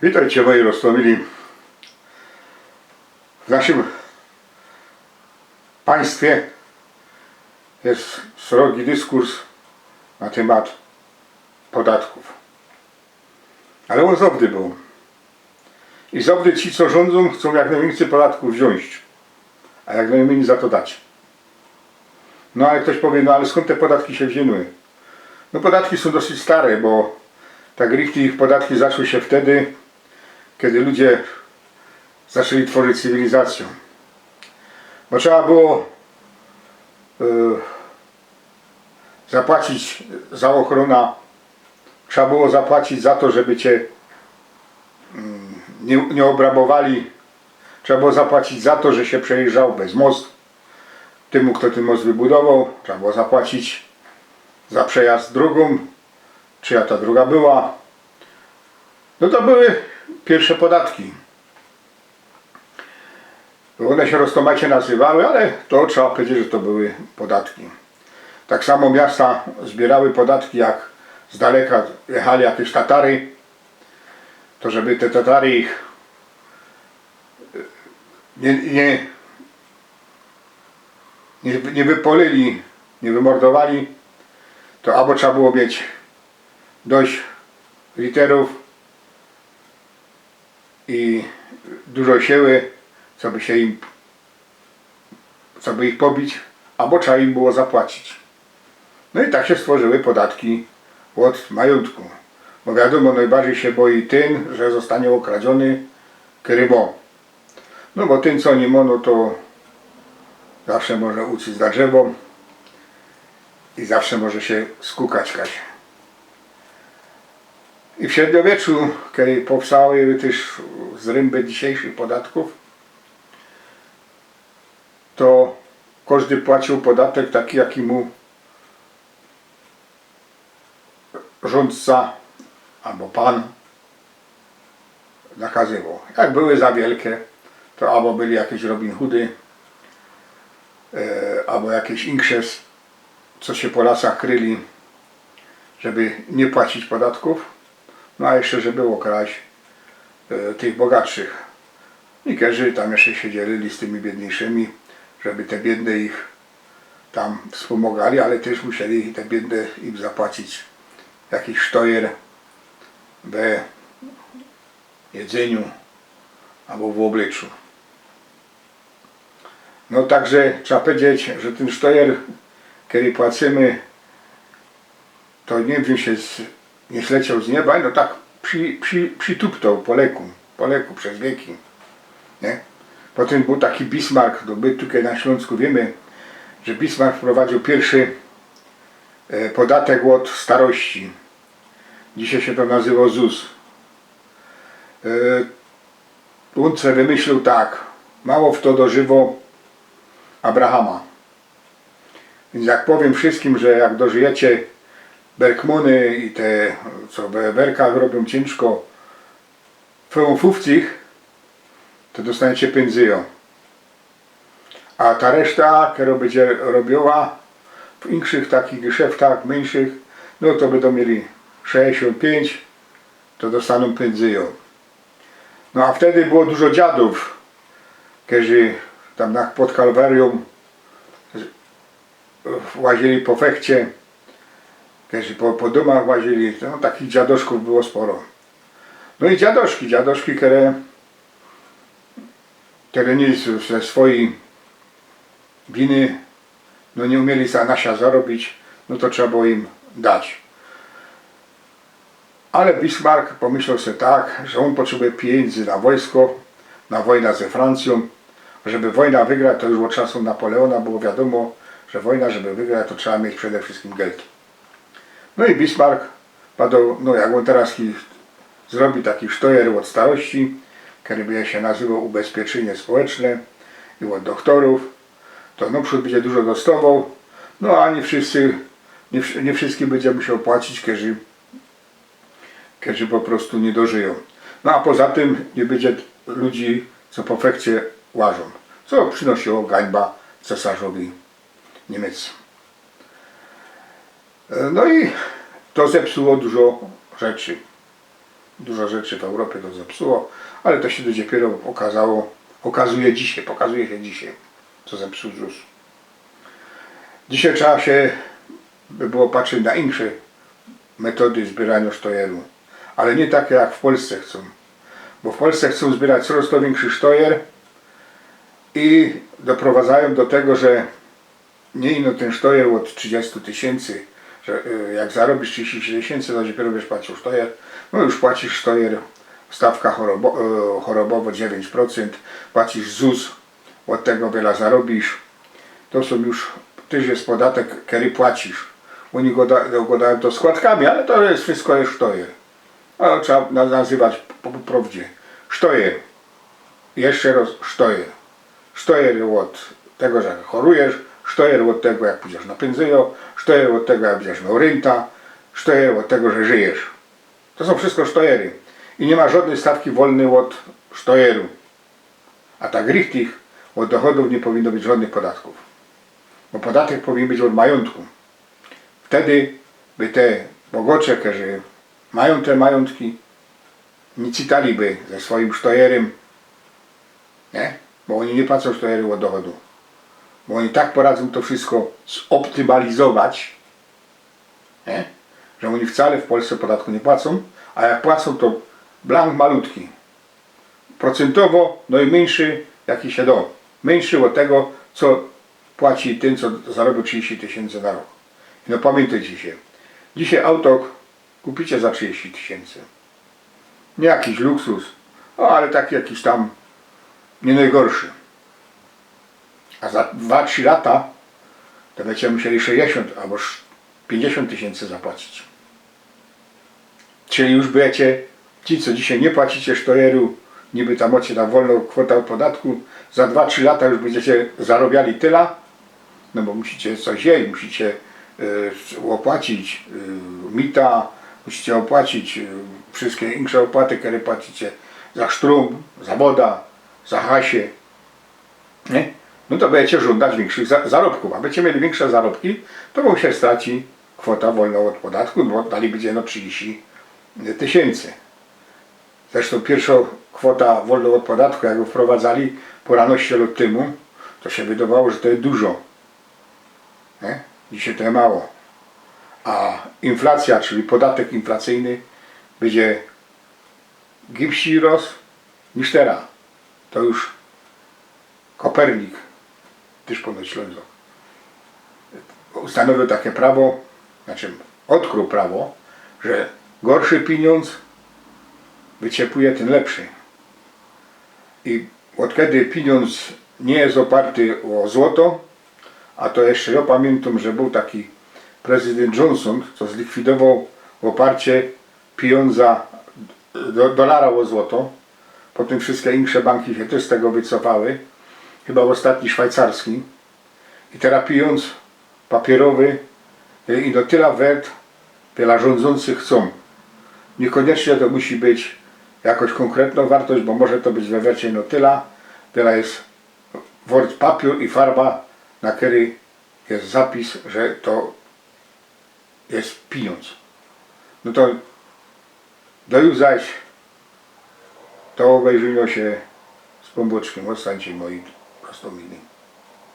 Witajcie moi roztomili. W naszym państwie jest srogi dyskurs na temat podatków. Ale on zobdy był. I zobdy ci, co rządzą, chcą jak najwięcej podatków wziąć, a jak najmniej za to dać. No ale ktoś powie, no ale skąd te podatki się wzięły? No podatki są dosyć stare, bo tak richtig ich podatki zaczęły się wtedy, kiedy ludzie zaczęli tworzyć cywilizację. Bo trzeba było zapłacić za ochronę, trzeba było zapłacić za to, żeby cię nie obrabowali, trzeba było zapłacić za to, że się przejeżdżał bez mostu. Temu, kto ten most wybudował, trzeba było zapłacić za przejazd drogą, czyja ta droga była. No to były pierwsze podatki. One się roztomacie nazywały, ale to trzeba powiedzieć, że to były podatki. Tak samo miasta zbierały podatki, jak z daleka jechali jakieś Tatary, to żeby te Tatary ich nie wypolili, nie wymordowali, to albo trzeba było mieć dość literów i dużo siły, co by ich pobić, albo trzeba im było zapłacić. No i tak się stworzyły podatki od majątku. Bo wiadomo, najbardziej się boi ten, że zostanie okradziony krymo. No bo ten, co nie ma, no to zawsze może uciec na drzewo i zawsze może się skukać kaś. I w średniowieczu, kiedy powstały też zręby dzisiejszych podatków, to każdy płacił podatek taki, jaki mu rządca albo pan nakazywał. Jak były za wielkie, to albo byli jakieś Robin Hoody, albo jakieś inkrzes, co się po lasach kryli, żeby nie płacić podatków, no a jeszcze, żeby okraść tych bogatszych. I którzy tam jeszcze się dzielili z tymi biedniejszymi, żeby te biedne ich tam wspomagali, ale też musieli te biedne im zapłacić jakiś sztojer w jedzeniu albo w obliczu. No także trzeba powiedzieć, że ten sztojer, kiedy płacimy, to nie wziął się, nie zleciał z nieba, no tak przytuptał po leku przez wieki. Nie? Potem był taki Bismarck, to my tutaj na Śląsku wiemy, że Bismarck wprowadził pierwszy podatek od starości. Dzisiaj się to nazywa ZUS. On sobie wymyślił tak, mało w to dożywo Abrahama. Więc jak powiem wszystkim, że jak dożyjecie Berkmuny i te, co w Berkach robią ciężko, fełfówcich, to dostaniecie pędzyją. A ta reszta, która będzie robiła w innych takich geszeftach, mniejszych, no to będą mieli 65, to dostaną pędzyją. No a wtedy było dużo dziadów, którzy tam pod Kalwarią łazili po fechcie, którzy po domach łazili, no takich dziadoszków było sporo. No i dziadoszki, które nie ze swojej winy, no nie umieli na się zarobić, no to trzeba było im dać. Ale Bismarck pomyślał sobie tak, że on potrzebuje pieniędzy na wojsko, na wojnę ze Francją. Żeby wojna wygrać, to już od czasu Napoleona było wiadomo, że wojna, żeby wygrać, to trzeba mieć przede wszystkim geld. No i Bismarck padał, no jak on teraz zrobi taki sztojer od starości, który by się nazywał ubezpieczenie społeczne i od doktorów, to no przód będzie dużo dostawał, no a nie wszystkim będzie musiał płacić, którzy po prostu nie dożyją. No a poza tym nie będzie ludzi, co po fekcie łażą, co przynosiło gańba cesarzowi niemieckim. No i to zepsuło dużo rzeczy. Dużo rzeczy w Europie to zepsuło, ale to się dopiero pokazuje się dzisiaj, co zepsuł ZUS. Dzisiaj trzeba się by było patrzeć na inne metody zbierania sztojeru, ale nie takie jak w Polsce chcą. Bo w Polsce chcą zbierać coraz to większy sztojer i doprowadzają do tego, że nie ino ten sztojer od 30 tysięcy, że jak zarobisz 30 tysięcy, to dopiero będziesz płacił sztojer. No już płacisz sztojer, stawka chorobowo 9%, płacisz ZUS, od tego wiele zarobisz. To są już, też jest podatek, który płacisz. Oni go dają to składkami, ale to jest wszystko jest sztojer. Ale trzeba nazywać po prawdzie. Sztojer. Jeszcze raz sztojer. Sztojer od tego, że chorujesz, sztojer od tego, jak pójdziesz na pensyjo, sztojer od tego, jak będziesz miał renta, sztojer od tego, że żyjesz. To są wszystko sztojery. I nie ma żadnej stawki wolnej od sztojeru. A tak richtig od dochodów nie powinno być żadnych podatków. Bo podatek powinien być od majątku. Wtedy by te bogocze, którzy mają te majątki, nie citaliby ze swoim sztojerem, nie? Bo oni nie płacą sztojeru od dochodu. Bo oni tak poradzą to wszystko zoptymalizować, nie? Że oni wcale w Polsce podatku nie płacą, a jak płacą, to blank malutki. Procentowo najmniejszy jaki się da. Mniejszy od tego, co płaci ten, co zarobił 30 tysięcy na rok. No pamiętajcie się, dzisiaj auto kupicie za 30 tysięcy. Nie jakiś luksus, ale taki jakiś tam nie najgorszy. A za 2-3 lata to będziecie musieli 60 albo 50 tysięcy zapłacić. Czyli już będziecie, ci co dzisiaj nie płacicie sztojeru, niby tam macie tam wolną kwotę od podatku, za 2-3 lata już będziecie zarabiali tyle, no bo musicie coś jeść, musicie opłacić mita, musicie opłacić wszystkie inne opłaty, które płacicie za sztrum, za woda, za hasie, nie? No to będziecie żądać większych zarobków, a będziecie mieli większe zarobki, to wam się straci kwota wolna od podatku, bo dali będzie no 30 tysięcy. Zresztą pierwsza kwota wolna od podatku, jak ją wprowadzali poranoście lat temu, to się wydawało, że to jest dużo. Nie? Dzisiaj to jest mało. A inflacja, czyli podatek inflacyjny, będzie gipsi roz niż teraz. To już Kopernik, też ponoć Ślązok, ustanowił takie prawo, znaczy odkrył prawo, że gorszy pieniądz wyciepuje ten lepszy. I od kiedy pieniądz nie jest oparty o złoto, a to jeszcze ja pamiętam, że był taki prezydent Johnson, co zlikwidował w oparcie pieniądza dolara o złoto. Potem wszystkie inne banki się też z tego wycofały. Chyba ostatni szwajcarski. I teraz pieniądz papierowy i do tyle wert, wiele rządzących chcą. Niekoniecznie to musi być jakaś konkretna wartość, bo może to być we wercie no tyle. Tyle jest wort papier i farba, na której jest zapis, że to jest pieniądz. No to do już zaś to obejrzyło się z pomboczkiem. Ostańcie moi prostomili.